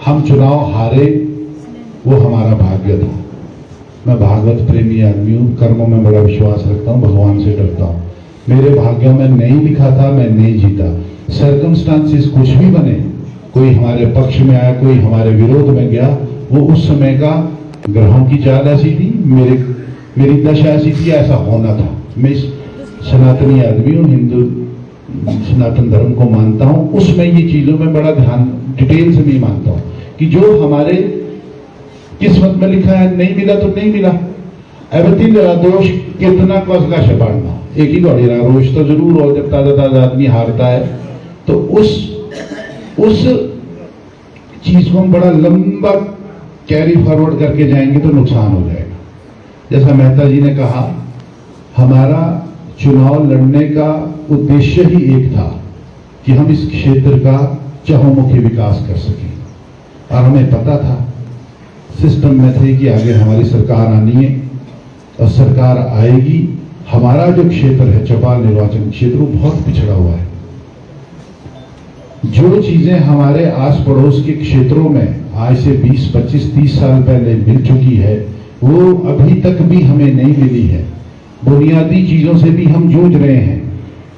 हम चुनाव हारे वो हमारा भाग्य था। मैं भागवत प्रेमी आदमी हूँ, कर्मों में बड़ा विश्वास रखता हूँ, भगवान से डरता हूँ। मेरे भाग्यों में नहीं लिखा था, मैं नहीं जीता। सर्कमस्टांसिस कुछ भी बने, कोई हमारे पक्ष में आया, कोई हमारे विरोध में गया, वो उस समय का ग्रहों की चाल ऐसी थी, मेरी दशा ऐसी थी, ऐसा होना था। मैं सनातनी आदमी हूँ, हिंदू सनातन धर्म को मानता हूँ, उसमें ये चीजों में बड़ा ध्यान डिटेल से नहीं मानता हूँ कि जो हमारे किस्मत में लिखा है नहीं मिला तो नहीं मिला। एवरीथिंग दोष कितना कसला छपाड़ना, एक ही गौड़ी रहा रोष तो जरूर हो, जब ताजा ताजा आदमी हारता है तो उस चीज को हम बड़ा लंबा कैरी फॉरवर्ड करके जाएंगे तो नुकसान हो जाएगा। जैसा मेहता जी ने कहा, हमारा चुनाव लड़ने का उद्देश्य ही एक था कि हम इस क्षेत्र का चहुमुखी विकास कर सकें, और हमें पता था, सिस्टम में थे कि आगे हमारी सरकार आनी है और सरकार आएगी। हमारा जो क्षेत्र है चौपाल निर्वाचन क्षेत्र, वो बहुत पिछड़ा हुआ है। जो चीजें हमारे आस पड़ोस के क्षेत्रों में आज से 20, 25, 30 साल पहले मिल चुकी है, वो अभी तक भी हमें नहीं मिली है। बुनियादी चीजों से भी हम जूझ रहे हैं।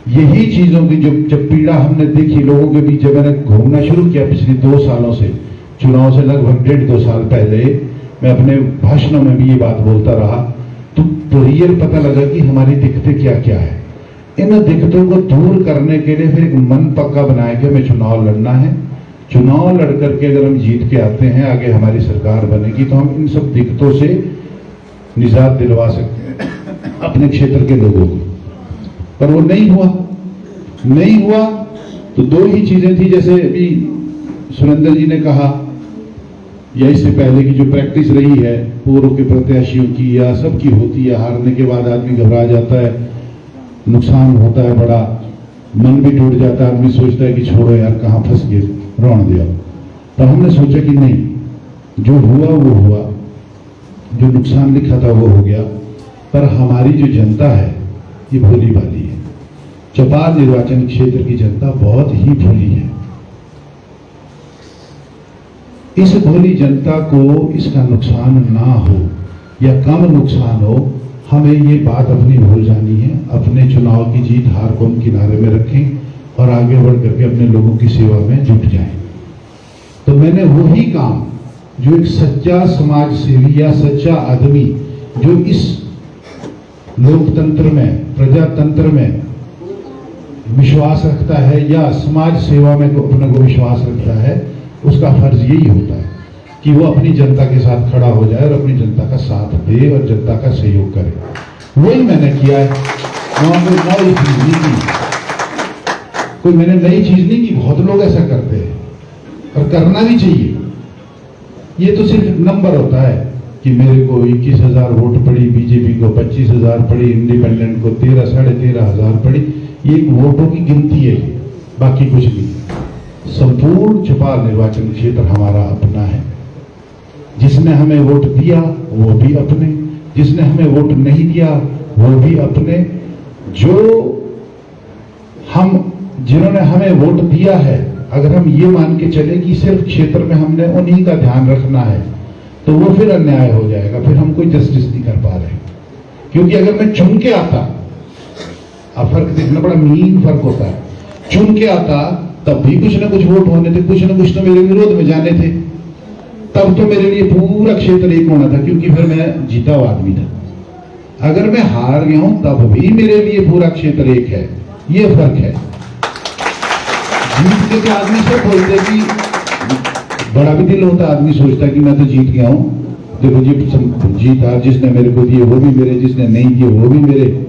यही चीजों की जब पीड़ा हमने देखी लोगों के बीच, जब मैंने घूमना शुरू किया पिछले 2 सालों से, चुनाव से लगभग 1.5-2 साल पहले, मैं अपने भाषणों में भी ये बात बोलता रहा, तो रियल पता लगा कि हमारी दिक्कतें क्या क्या है। इन दिक्कतों को दूर करने के लिए फिर एक मन पक्का बनाया कि हमें चुनाव लड़ना है। चुनाव लड़ करके अगर हम जीत के आते हैं, आगे हमारी सरकार बनेगी, तो हम इन सब दिक्कतों से निजात दिलवा सकते हैं अपने क्षेत्र के लोगों को। पर वो नहीं हुआ तो 2 ही चीजें थी, जैसे अभी सुरेंद्र जी ने कहा, या इससे पहले की जो प्रैक्टिस रही है पूर्व के प्रत्याशियों की या सबकी होती है, हारने के बाद आदमी घबरा जाता है, नुकसान होता है, बड़ा मन भी टूट जाता है, आदमी सोचता है कि छोड़ो यार, कहाँ फंस गए, रोन दिया। तो हमने सोचा कि नहीं, जो हुआ वो हुआ, जो नुकसान लिखा था वो हो गया, पर हमारी जो जनता है ये भोली भाली है। चौपाल निर्वाचन क्षेत्र की जनता बहुत ही भोली है। इस भोली जनता को इसका नुकसान ना हो या कम नुकसान हो, हमें ये बात अपनी भूल जानी है। अपने चुनाव की जीत हार को हम किनारे में रखें और आगे बढ़ करके अपने लोगों की सेवा में जुट जाएं। तो मैंने वही काम जो एक सच्चा समाज सेवी या सच्चा आदमी जो इस लोकतंत्र में, प्रजातंत्र में विश्वास रखता है या समाज सेवा में अपने को विश्वास रखता है, उसका फर्ज यही होता है कि वो अपनी जनता के साथ खड़ा हो जाए और अपनी जनता का साथ दे और जनता का सहयोग करे। वही मैंने किया है। वहां कोई नई चीज नहीं की, कोई मैंने नई चीज नहीं की। बहुत लोग ऐसा करते हैं और करना भी चाहिए। ये तो सिर्फ नंबर होता है कि मेरे को 21,000 वोट पड़ी, बीजेपी को 25,000 पड़ी, इंडिपेंडेंट को 13, 13,500 पड़ी। ये एक वोटों की गिनती है, बाकी कुछ नहीं। संपूर्ण चौपाल निर्वाचन क्षेत्र हमारा अपना है। जिसने हमें वोट दिया वो भी अपने, जिसने हमें वोट नहीं दिया वो भी अपने। जिन्होंने हमें वोट दिया है, अगर हम ये मान के चले कि सिर्फ क्षेत्र में हमने उन्हीं का ध्यान रखना है, तो वो फिर अन्याय हो जाएगा, फिर हम कोई जस्टिस नहीं कर पा रहे। क्योंकि अगर मैं चुन के आता, अब फर्क देखना, बड़ा मीन फर्क होता है। चुन के आता तब भी कुछ ना कुछ वोट होने थे, कुछ ना कुछ तो मेरे विरोध में जाने थे, तब तो मेरे लिए पूरा क्षेत्र एक होना था, क्योंकि फिर मैं जीता हुआ आदमी था। अगर मैं हार गया हूं तब भी मेरे लिए पूरा क्षेत्र एक है। ये फर्क है। जीत के आदमी सब बोलते कि बड़ा भी दिल होता, आदमी सोचता कि मैं तो जीत गया हूं, देखो जी जीता, जिसने मेरे को दिए वो भी मेरे, जिसने नहीं दिए वो भी मेरे।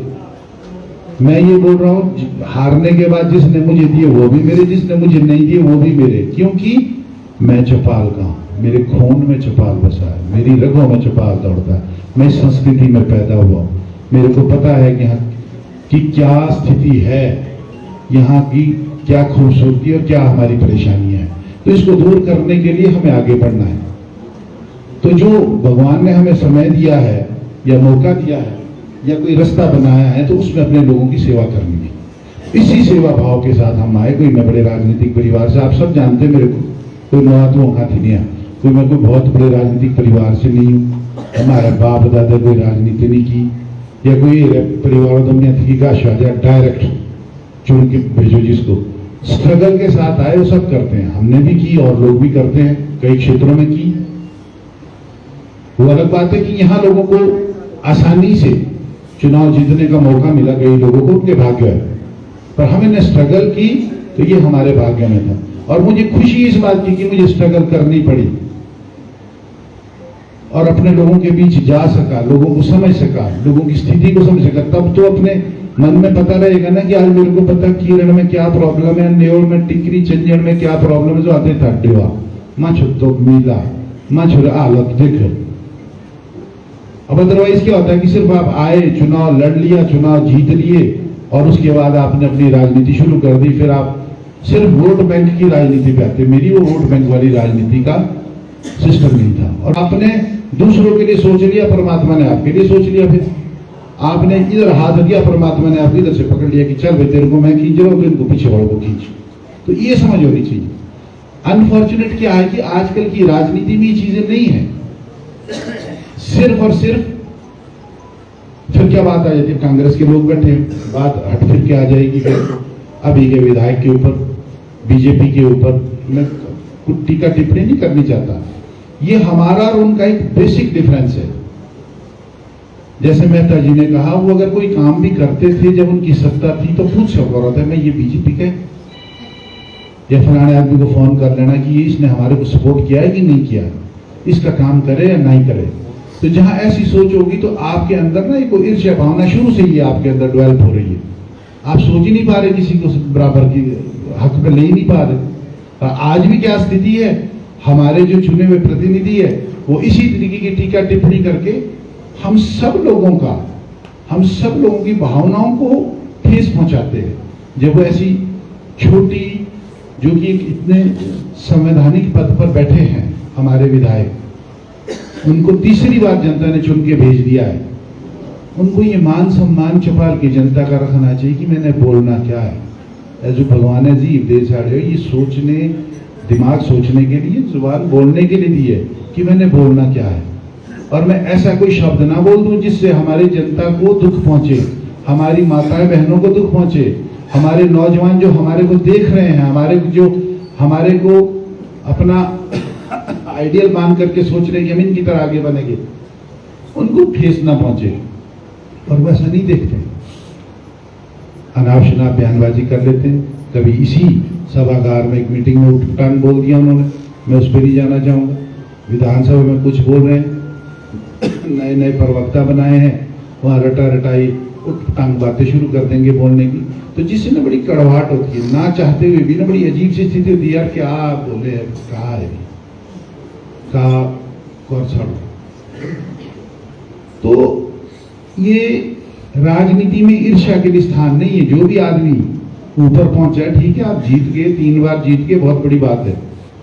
मैं ये बोल रहा हूं, हारने के बाद जिसने मुझे दिए वो भी मेरे, जिसने मुझे नहीं दिए वो भी मेरे। क्योंकि मैं चौपाल का हूं, मेरे खून में चौपाल बसा है, मेरी रगों में चौपाल दौड़ता है। मैं इस संस्कृति में पैदा हुआ, मेरे को पता है कि यहाँ की क्या स्थिति है, यहाँ की क्या खूबसूरती और क्या हमारी परेशानी है। तो इसको दूर करने के लिए हमें आगे बढ़ना है। तो जो भगवान ने हमें समय दिया है या मौका दिया है या कोई रास्ता बनाया है, तो उसमें अपने लोगों की सेवा करनी है। इसी सेवा भाव के साथ हम आए। कोई मैं बड़े राजनीतिक परिवार से, आप सब जानते हैं मेरे को, कोई नौतों का थी नहीं, कोई मैं कोई बहुत बड़े राजनीतिक परिवार से नहीं हूँ, हमारे बाप दादा कोई राजनीति नहीं की, या कोई परिवार थी का शाजा डायरेक्ट चुन के भेजो जिसको। स्ट्रगल के साथ आए वो सब करते हैं, हमने भी की और लोग भी करते हैं, कई क्षेत्रों में की। वो अलग बात है कि यहाँ लोगों को आसानी से चुनाव जीतने का मौका मिला, कई लोगों को उनके भाग्य है, पर हमने स्ट्रगल की तो ये हमारे भाग्य में था। और मुझे खुशी इस बात की कि मुझे स्ट्रगल करनी पड़ी और अपने लोगों के बीच जा सका, लोगों को समझ सका, लोगों की स्थिति को समझ सका। तब तो अपने मन में पता रहेगा ना कि आज मेरे को पता कीरण में क्या प्रॉब्लम है, न्योर में, टिकरी चंजन में क्या प्रॉब्लम है, जो आते था डेवा माँ छुट्टो मीला माँ छुरा आलक देख। अब अदरवाइज क्या होता है कि सिर्फ आप आए, चुनाव लड़ लिया, चुनाव जीत लिए और उसके बाद आपने अपनी राजनीति शुरू कर दी, फिर आप सिर्फ वोट बैंक की राजनीति पे आते। मेरी वो वोट बैंक वाली राजनीति का सिस्टम नहीं था। और आपने दूसरों के लिए सोच लिया, परमात्मा ने आपके लिए सोच लिया। फिर आपने इधर हाथ दिया, परमात्मा ने आपको इधर से पकड़ लिया कि चल भाई तेरे को मैं खींच रहा हूं, इनको पीछे वालों को खींच। तो ये समझ होनी चाहिए। अनफॉर्चुनेट क्या है कि आजकल की राजनीति में ये चीजें नहीं है, सिर्फ और सिर्फ। फिर क्या बात आ जाती है, कांग्रेस के लोग बैठे, बात हट फिर के आ जाएगी फिर अभी के विधायक के ऊपर, बीजेपी के ऊपर। मैं टीका टिप्पणी नहीं करनी चाहता, ये हमारा और उनका एक बेसिक डिफरेंस है। जैसे मेहता जी ने कहा, वो अगर कोई काम भी करते थे जब उनकी सत्ता थी तो पूछ सकता होता है मैं ये बीजेपी के या फलाने आदमी को फोन कर लेना कि ये इसने हमारे को सपोर्ट किया है कि नहीं किया, इसका काम करे या नहीं करे। तो जहां ऐसी सोच होगी तो आपके अंदर ना एक ईर्ष्या भावना शुरू से ही आपके अंदर डेवलप हो रही है। आप सोच ही नहीं पा रहे, किसी को बराबर की हक पे ले ही नहीं पा रहे। आज भी क्या स्थिति है, हमारे जो चुने हुए प्रतिनिधि है वो इसी तरीके की टीका टिप्पणी करके हम सब लोगों की भावनाओं को ठेस पहुंचाते हैं। जब वो ऐसी छोटी, जो कि इतने संवैधानिक पद पर बैठे हैं हमारे विधायक, उनको तीसरी बार जनता ने चुन के भेज दिया है, उनको ये मान सम्मान चौपाल की जनता का रखना चाहिए कि मैंने बोलना क्या है। जो भगवान है जी दे साढ़े ये सोचने, दिमाग सोचने के लिए, जुबान बोलने के लिए दी है कि मैंने बोलना क्या है, और मैं ऐसा कोई शब्द ना बोल दूं जिससे हमारी जनता को दुख पहुंचे, हमारी माताएं बहनों को दुख पहुंचे, हमारे नौजवान जो हमारे को देख रहे हैं, हमारे को अपना आइडियल मान करके सोच रहे कि हम इनकी तरह आगे बनेंगे, उनको ठेस ना पहुंचे। और वैसा नहीं देखते, अनाप शनाप बयानबाजी कर लेते हैं। कभी इसी सभागार में एक मीटिंग में उठटांग बोल दिया उन्होंने, मैं उस पर नहीं जाना चाहूंगा। विधानसभा में कुछ बोल रहे हैं, नए नए प्रवक्ता बनाए हैं, वहां रटाई उठटांग बातें शुरू कर देंगे बोलने की। तो जिससे ना बड़ी कड़वाहट होती है, ना चाहते हुए भी ना बड़ी अजीब सी स्थिति होती है, यार क्या बोले, कहा है का कौन सा। तो ये राजनीति में ईर्ष्या के लिए स्थान नहीं है। जो भी आदमी ऊपर पहुंचा है, ठीक है, आप जीत गए, 3 बार जीत गए, बहुत बड़ी बात है,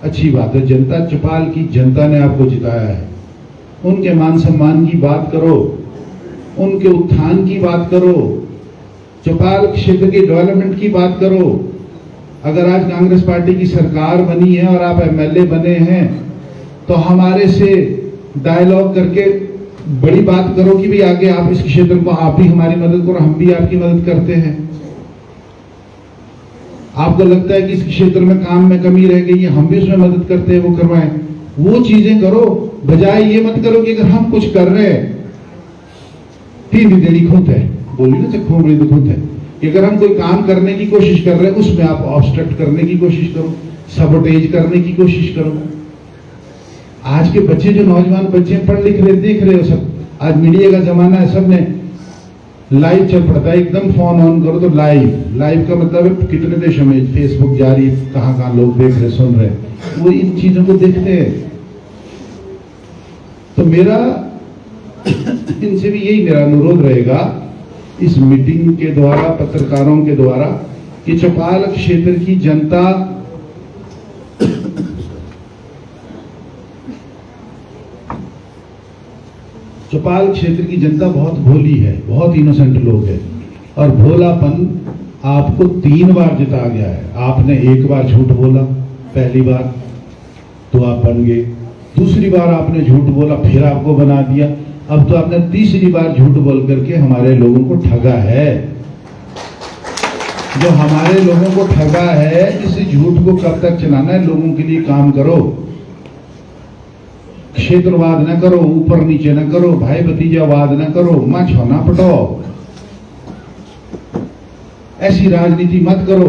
अच्छी बात है। जनता, चौपाल की जनता ने आपको जिताया है, उनके मान सम्मान की बात करो, उनके उत्थान की बात करो, चौपाल क्षेत्र के डेवलपमेंट की बात करो। अगर आज कांग्रेस पार्टी की सरकार बनी है और आप एमएलए बने हैं तो हमारे से डायलॉग करके बड़ी बात करो कि भाई आगे आप इस क्षेत्र को, आप भी हमारी मदद करो, हम भी आपकी मदद करते हैं। आपको लगता है कि इस क्षेत्र में काम में कमी रह गई है, हम भी उसमें मदद करते हैं, वो करवाएं, वो चीजें करो। बजाय ये मत करो कि अगर हम कुछ कर रहे हैं, तीन देड़ी खुद है, बोली ना चक्खों बड़ी दुखुत है, कि अगर हम कोई काम करने की कोशिश कर रहे हैं उसमें आप ऑब्स्ट्रक्ट करने की कोशिश करो, सबोटेज करने की कोशिश करो। आज के बच्चे, जो नौजवान बच्चे पढ़ लिख रहे, देख रहे हो सब, आज मीडिया का जमाना है, सबने लाइव चल पड़ता है, एकदम फोन ऑन करो तो लाइव का मतलब है कितने देशों में फेसबुक जारी, कहां लोग देख रहे, सुन रहे, वो इन चीजों को देखते हैं। तो मेरा इनसे भी यही मेरा अनुरोध रहेगा इस मीटिंग के द्वारा, पत्रकारों के द्वारा, कि चौपाल क्षेत्र की जनता चौपाल क्षेत्र की जनता बहुत भोली है, बहुत इनोसेंट लोग हैं, और भोलापन आपको 3 बार जिता गया है। आपने 1 बार झूठ बोला पहली बार, तो आप बन गए। दूसरी बार आपने झूठ बोला, फिर आपको बना दिया। अब तो आपने तीसरी बार झूठ बोल करके हमारे लोगों को ठगा है। जो हमारे लोगों को ठगा है, इस झूठ को कब तक चलाना है? लोगों के लिए काम करो, क्षेत्रवाद न करो, ऊपर नीचे न करो, भाई भतीजावाद न करो, मां छोना पटाओ, ऐसी राजनीति मत करो।